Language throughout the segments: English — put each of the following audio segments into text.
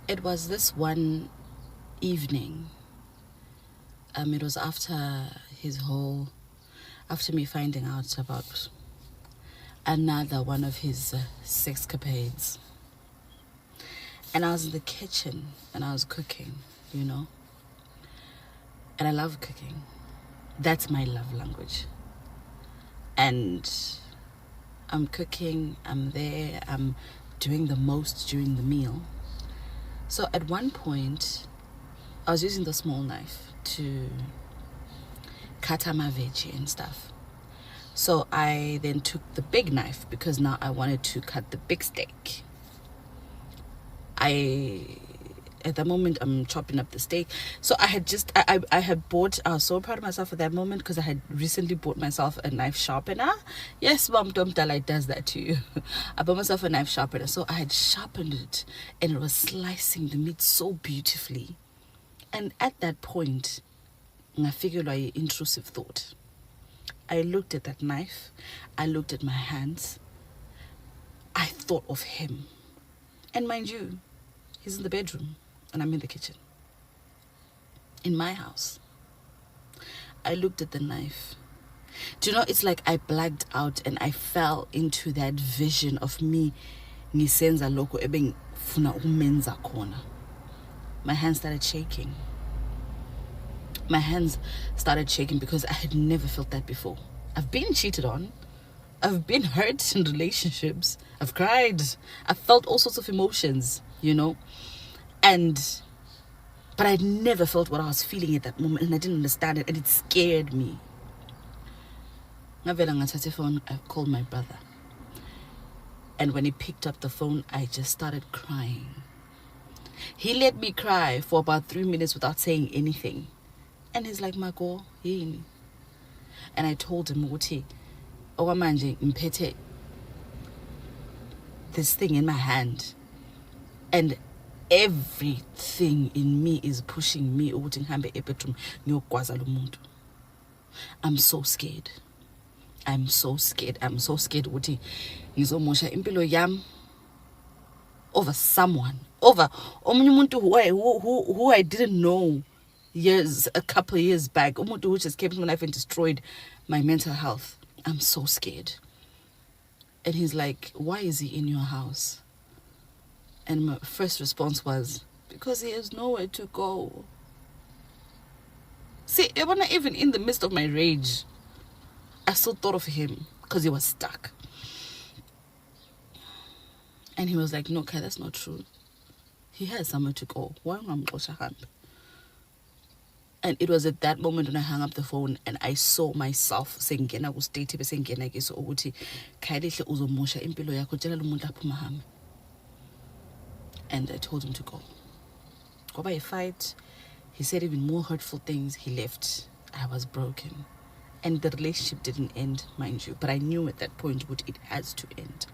It was this one evening. It was after after me finding out about another one of his sexcapades. And I was in the kitchen and I was cooking, you know. And I love cooking. That's my love language. And I'm cooking, I'm there, I'm doing the most during the meal. So at one point, I was using the small knife to cut my veggie and stuff. So I then took the big knife because now I wanted to cut the big steak. At the moment, I'm chopping up the steak. So I had I was so proud of myself at that moment because I had recently bought myself a knife sharpener. Yes, Mom Domdalai does that to you. I bought myself a knife sharpener. So I had sharpened it and it was slicing the meat so beautifully. And at that point, I figured an intrusive thought. I looked at that knife. I looked at my hands. I thought of him. And mind you, he's in the bedroom and I'm in the kitchen. In my house. I looked at the knife. Do you know, it's like I blacked out and I fell into that vision of me ngisenza lokho ebengifuna ukumenza khona. My hands started shaking. My hands started shaking because I had never felt that before. I've been cheated on. I've been hurt in relationships. I've cried. I've felt all sorts of emotions, you know. But I'd never felt what I was feeling at that moment and I didn't understand it and it scared me. I called my brother. And when he picked up the phone, I just started crying. He let me cry for about 3 minutes without saying anything. And he's like, Mako, yini? And I told him, Uti, Owamanje, mpete this thing in my hand. And everything in me is pushing me ukuthi ngihambe ebedroom ngiyogwaza lo muntu. I'm so scared. I'm so scared ukuthi ngizomosha impilo yami over someone, over omunye umuntu who I didn't know a couple of years back. Umuntu who just came to my life and destroyed my mental health. I'm so scared. And he's like, why is he in your house? And my first response was, because he has nowhere to go. See, even in the midst of my rage, I still thought of him because he was stuck. And he was like, no, Kai, that's not true. He has somewhere to go. Why am I? And it was at that moment when I hung up the phone and I saw myself saying, Gena ustate besengena keso ukuthi Kai lehle uzomosha impilo yakho tshela lo muntu aphuma hame. And I told him to go. Go by a fight. He said even more hurtful things. He left. I was broken. And the relationship didn't end, mind you. But I knew at that point what it has to end.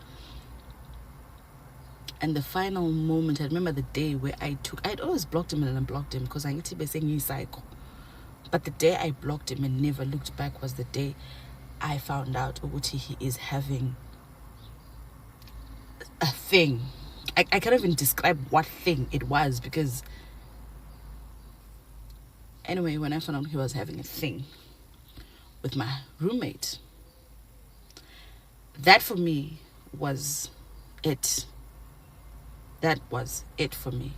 And the final moment, I remember the day where I'd always blocked him and unblocked him because I need to be saying he's psycho. But the day I blocked him and never looked back was the day I found out Uguti he is having a thing. I can't even describe what thing it was because anyway, when I found out he was having a thing with my roommate, that for me was it. That was it for me.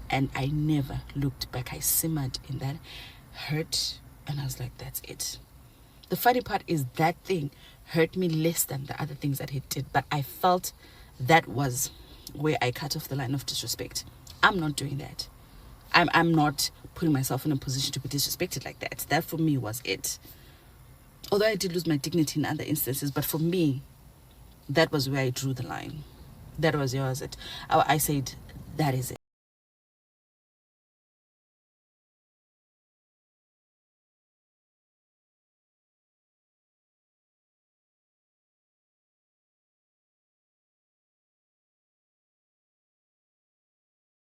And I never looked back. I simmered in that hurt and I was like, that's it. The funny part is that thing hurt me less than the other things that he did, but I felt that was where I cut off the line of disrespect. I'm not doing that. I'm not putting myself in a position to be disrespected like that. That for me was it. Although I did lose my dignity in other instances, but for me, that was where I drew the line. That was yours. I said, that is it.